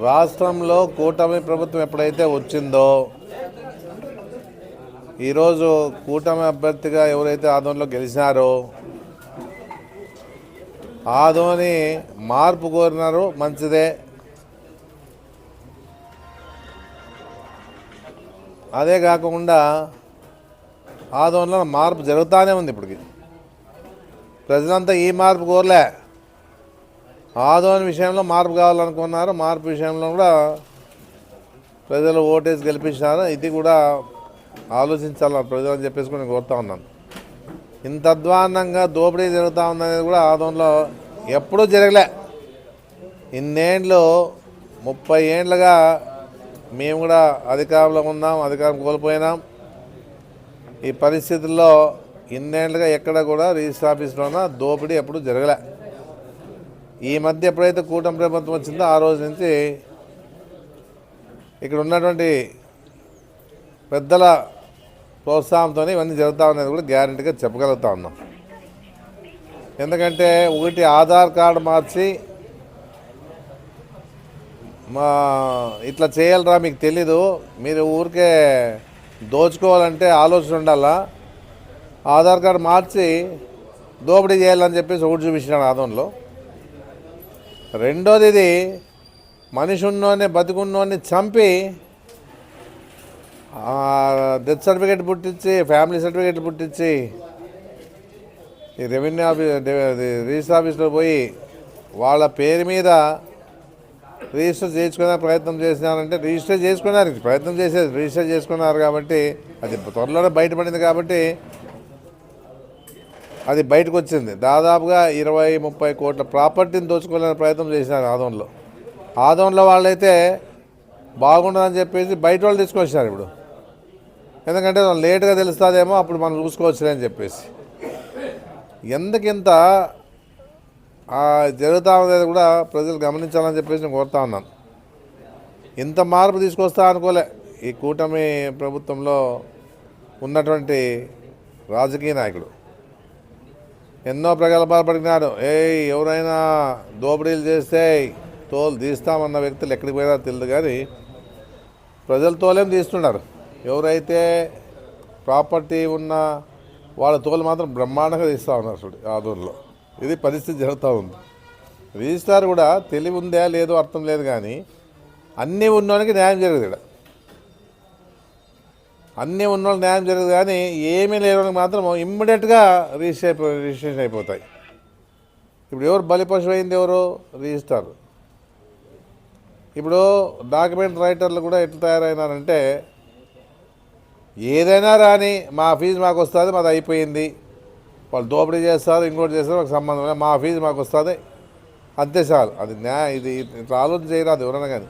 రాష్ట్రంలో కూటమి ప్రభుత్వం ఎప్పుడైతే వచ్చిందో ఈరోజు కూటమి అభ్యర్థిగా ఎవరైతే ఆదోనిలో గెలిచినారో ఆదోని మార్పు కోరినారు, మంచిదే. అదే కాకుండా ఆదోనిలో మార్పు జరుగుతూనే ఉంది. ఇప్పటికి ప్రజలంతా ఈ మార్పు కోరలే, ఆదోని విషయంలో మార్పు కావాలనుకున్నారు. మార్పు విషయంలో కూడా ప్రజలు ఓటేసి గెలిపించినారు. ఇది కూడా ఆలోచించాలి ప్రజలు అని చెప్పేసి నేను కోరుతా ఉన్నాను. ఇంత అధ్వాన్నంగా దోపిడీ జరుగుతూ ఉందనేది కూడా ఆదోనిలో ఎప్పుడూ జరగలే. ఇన్నేళ్ళు 30 ఏండ్లుగా మేము కూడా అధికారంలో ఉన్నాం, అధికారం కోల్పోయినాం. ఈ పరిస్థితుల్లో ఇన్నేళ్లుగా ఎక్కడ కూడా రిజిస్టర్ ఆఫీస్లోన దోపిడీ ఎప్పుడు జరగలే. ఈ మధ్య ఎప్పుడైతే కూటమి ప్రభుత్వం వచ్చిందో ఆ రోజు నుంచి ఇక్కడ ఉన్నటువంటి పెద్దల ప్రోత్సాహంతో ఇవన్నీ జరుగుతూ ఉన్నది కూడా గ్యారెంటీగా చెప్పగలుగుతా ఉన్నాం. ఎందుకంటే ఒకటి ఆధార్ కార్డు మార్చి ఇట్లా చేయాలరా మీకు తెలీదు, మీరు ఊరికే దోచుకోవాలంటే ఆలోచన ఉండాలా, ఆధార్ కార్డు మార్చి దోపిడీ చేయాలని చెప్పేసి ఒకటి చూపించినాడు ఆదోనిలో. రెండోది, ఇది మనిషి ఉన్నోని బతికున్నోని చంపి డెత్ సర్టిఫికేట్ పుట్టించి, ఫ్యామిలీ సర్టిఫికేట్ పుట్టించి ఈ రెవెన్యూ ఆఫీస్ రిజిస్టర్ ఆఫీస్లో పోయి వాళ్ళ పేరు మీద రిజిస్టర్ చేసుకునే ప్రయత్నం చేసినారంటే రిజిస్టర్ చేసుకున్నారు, ప్రయత్నం చేసేది రిజిస్టర్ చేసుకున్నారు కాబట్టి అది త్వరలోనే బయటపడింది. కాబట్టి అది బయటకు వచ్చింది. దాదాపుగా 20-30 కోట్ల ప్రాపర్టీని దోచుకోవాలనే ప్రయత్నం చేసినారు ఆదోనిలో వాళ్ళైతే బాగుండదని చెప్పేసి బయట వాళ్ళు తీసుకొచ్చినారు. ఇప్పుడు ఎందుకంటే లేటుగా తెలుస్తుందేమో, అప్పుడు మనం చూసుకోవచ్చులే అని చెప్పేసి. ఎందుకింత జరుగుతూ ఉండేది కూడా ప్రజలు గమనించాలని చెప్పేసి నేను కోరుతా ఉన్నాను. ఇంత మార్పు తీసుకొస్తా అనుకోలే ఈ కూటమి ప్రభుత్వంలో ఉన్నటువంటి రాజకీయ నాయకుడు. ఎన్నో ప్రగల్భాలు పడినాడు. ఎవరైనా దోపిడీలు చేస్తే తోలు తీస్తామన్న వ్యక్తులు ఎక్కడికి పోయినా తెలియదు, కానీ ప్రజలు తోలేం తీస్తున్నారు. ఎవరైతే ప్రాపర్టీ ఉన్న వాళ్ళ తోలు మాత్రం బ్రహ్మాండంగా తీస్తూ ఉన్నారు చూడు ఆదోనిలో. ఇది పరిస్థితి జరుగుతూ ఉంది. రిజిస్ట్రార్ కూడా తెలివి ఉందా లేదో అర్థం లేదు, కానీ అన్నీ ఉన్నోళ్ళకి న్యాయం జరగదు. ఇక్కడ అన్నీ ఉన్నోళ్ళకి న్యాయం జరగదు, కానీ ఏమీ లేని వాళ్ళకి మాత్రం ఇమ్మీడియట్గా రిజిస్ట్రేషన్ అయిపోతాయి. ఇప్పుడు ఎవరు బలిపశు అయింది? ఎవరు? రిజిస్ట్రార్. ఇప్పుడు డాక్యుమెంట్ రైటర్లు కూడా ఎట్లా తయారైనారంటే, ఏదైనా రాని మా ఫీజు మాకు వస్తుంది, మాది అయిపోయింది, వాళ్ళు దోపిడీ చేస్తారు, ఇంకోటి చేస్తారు, మాకు సంబంధం లేదు, మా ఫీజు మాకు వస్తుంది, అంతే చాలు. అది ఇది ఇట్లా ఆలోచన చేయరాదు ఎవరైనా కానీ.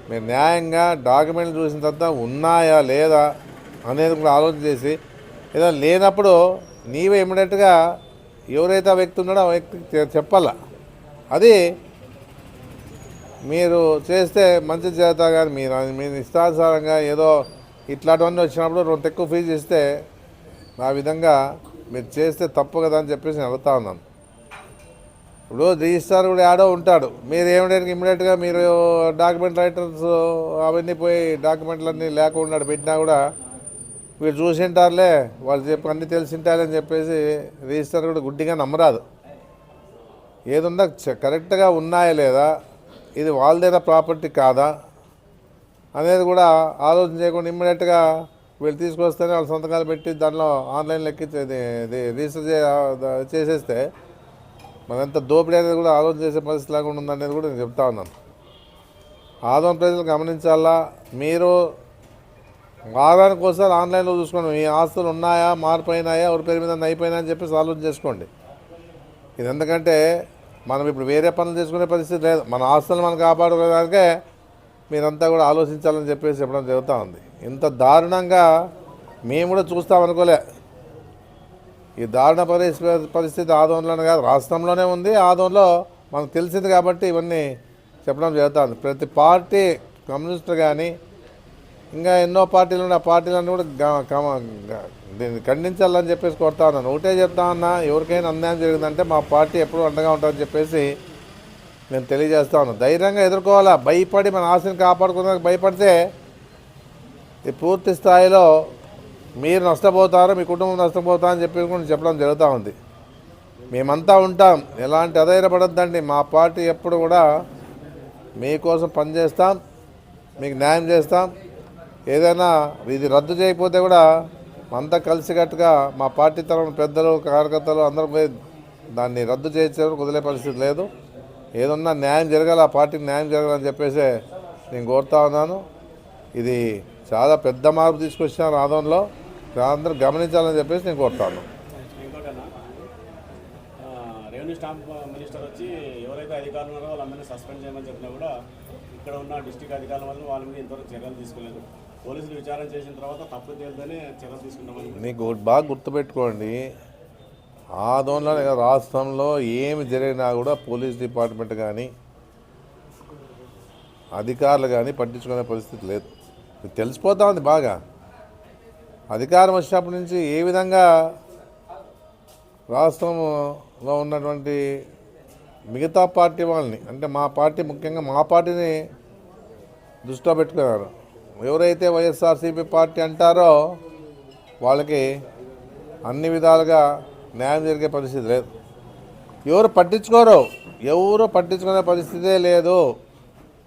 మీరు న్యాయంగా డాక్యుమెంట్లు చూసిన తర్వాత ఉన్నాయా లేదా అనేది కూడా ఆలోచన చేసి, ఏదైనా లేనప్పుడు నీవే ఇమ్మీడియట్గా ఎవరైతే ఆ వ్యక్తి ఉన్నాడో ఆ వ్యక్తికి చెప్పాలా. అది మీరు చేస్తే మంచి చేస్తా. కానీ మీరు ఇష్టానుసారంగా ఏదో ఇట్లాంటివన్నీ వచ్చినప్పుడు కొంత ఎక్కువ ఫీజు ఇస్తే ఆ విధంగా మీరు చేస్తే తప్పు కదా అని చెప్పేసి నేను అడుగుతా ఉన్నాను. ఇప్పుడు రిజిస్ట్రార్ కూడా ఆడో ఉంటాడు, మీరు ఇమ్మీడియట్గా మీరు డాక్యుమెంట్ రైటర్స్ అవన్నీ పోయి డాక్యుమెంట్లన్నీ లేకుండా పెట్టినా కూడా వీళ్ళు చూసింటారులే, వాళ్ళు అన్నీ తెలిసింటారని చెప్పేసి రిజిస్ట్రార్ కూడా గుడ్డిగా నమ్మరాదు. ఏదున్నా కరెక్ట్గా ఉన్నాయా లేదా, ఇది వాళ్ళదైనా ప్రాపర్టీ కాదా అనేది కూడా ఆలోచన చేయకుండా ఇమ్మీడియట్గా వీళ్ళు తీసుకొస్తేనే వాళ్ళు సంతకాలు పెట్టి దానిలో ఆన్లైన్లో ఎక్కించేది రిజిస్టర్ చేసేస్తే మనంత దోపిడీ అనేది కూడా ఆలోచన చేసే పరిస్థితి లేకుండా ఉందనేది కూడా నేను చెప్తా ఉన్నాను. ఆదోని ప్రజలు గమనించాలా. మీరు వారానికి ఒకసారి ఆన్లైన్లో చూసుకోండి, మీ ఆస్తులు ఉన్నాయా, మారిపోయినాయా, ఎవరి పేరు మీద అయిపోయినా అని చెప్పేసి ఆలోచన చేసుకోండి. ఇది ఎందుకంటే మనం ఇప్పుడు వేరే పనులు చేసుకునే పరిస్థితి లేదు. మన ఆస్తులు మనం కాపాడుకోవడానికే మీరంతా కూడా ఆలోచించాలని చెప్పేసి చెప్పడం జరుగుతూ ఉంది. ఇంత దారుణంగా మేము కూడా చూస్తామనుకోలే. ఈ దారుణ పరిస్థితి ఆదోనిలోనే కాదు, రాష్ట్రంలోనే ఉంది. ఆదోనిలో మనకు తెలిసింది కాబట్టి ఇవన్నీ చెప్పడం జరుగుతుంది. ప్రతి పార్టీ, కమ్యూనిస్టులు కానీ ఇంకా ఎన్నో పార్టీలు ఉన్నాయి, ఆ పార్టీలన్నీ కూడా దీన్ని ఖండించాలని చెప్పేసి కోరుతా ఉన్నాను. ఒకటే చెప్తా ఉన్నా, ఎవరికైనా అన్యాయం జరిగిందంటే మా పార్టీ ఎప్పుడూ అండగా ఉంటుందని చెప్పేసి నేను తెలియజేస్తా ఉన్నాను. ధైర్యంగా ఎదుర్కోవాలా. భయపడి మన ఆశని కాపాడుకోవడానికి భయపడితే ఈ పూర్తి స్థాయిలో మీరు నష్టపోతారు, మీ కుటుంబం నష్టపోతారని చెప్పడం జరుగుతూ ఉంది. మేమంతా ఉంటాం, ఎలాంటి అధైర్యపడొద్దండి. మా పార్టీ ఎప్పుడు కూడా మీకోసం పనిచేస్తాం, మీకు న్యాయం చేస్తాం. ఏదైనా ఇది రద్దు చేయకపోతే కూడా అంతా కలిసికట్టుగా మా పార్టీ తరఫున పెద్దలు, కార్యకర్తలు అందరూ పోయి దాన్ని రద్దు చేసే వదిలే పరిస్థితి లేదు. ఏదన్నా న్యాయం జరగాలి, ఆ పార్టీకి న్యాయం జరగాలని చెప్పేసి నేను కోరుతా ఉన్నాను. ఇది చాలా పెద్ద మార్పు తీసుకొచ్చాను ఆదంలో, అందరూ గమనించాలని చెప్పేసి నేను కోరుతాను. రెవెన్యూ స్టాంప్ మినిస్టర్ వచ్చి ఎవరైతే అధికారులు ఉన్నారో వాళ్ళందరినీ సస్పెండ్ చేయమని చెప్పినా కూడా ఇక్కడ ఉన్న డిస్ట్రిక్ట్ అధికారుల వల్ల వాళ్ళ మీద ఇంతవరకు చర్యలు తీసుకోలేదు. పోలీసులు విచారణ చేసిన తర్వాత తప్పు తేలితేనే చర్యలు తీసుకుంటామని. మీకు బాగా గుర్తుపెట్టుకోండి, ఆదంలోనే రాష్ట్రంలో ఏమి జరిగినా కూడా పోలీస్ డిపార్ట్మెంట్ కానీ అధికారులు కానీ పట్టించుకునే పరిస్థితి లేదు. మీకు తెలిసిపోతా ఉంది బాగా. అధికారం వచ్చినప్పటి నుంచి ఏ విధంగా రాష్ట్రంలో ఉన్నటువంటి మిగతా పార్టీ వాళ్ళని, అంటే మా పార్టీ ముఖ్యంగా మా పార్టీని దృష్టిలో పెట్టుకున్నారు. ఎవరైతే వైఎస్ఆర్సీపీ పార్టీ అంటారో వాళ్ళకి అన్ని విధాలుగా న్యాయం జరిగే పరిస్థితి లేదు. ఎవరు పట్టించుకునే పరిస్థితే లేదు,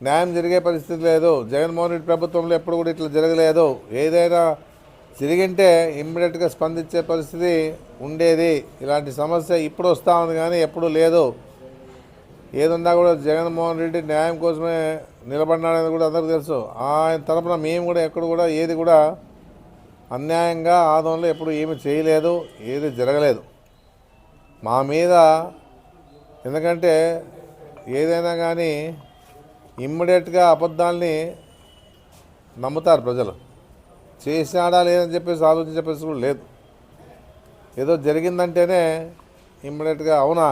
న్యాయం జరిగే పరిస్థితి లేదు. జగన్మోహన్ రెడ్డి ప్రభుత్వంలో ఎప్పుడు కూడా ఇట్లా జరగలేదు. ఏదైనా జరిగింటే ఇమ్మీడియట్గా స్పందించే పరిస్థితి ఉండేది. ఇలాంటి సమస్య ఇప్పుడు వస్తూ ఉంది కానీ ఎప్పుడు లేదు. ఏదన్నా కూడా జగన్మోహన్ రెడ్డి న్యాయం కోసమే నిలబడినాడని కూడా అందరికీ తెలుసు. ఆయన తరపున మేము కూడా ఎక్కడ కూడా ఏది కూడా అన్యాయంగా ఆదంలో ఎప్పుడు ఏమి చేయలేదు, ఏది జరగలేదు మా మీద. ఎందుకంటే ఏదైనా కానీ ఇమ్మీడియట్గా అబద్ధాలని నమ్ముతారు ప్రజలు. చేసినాడా లేదని చెప్పేసి ఆలోచించే పరిస్థితి కూడా లేదు. ఏదో జరిగిందంటేనే ఇమ్మీడియట్గా అవునా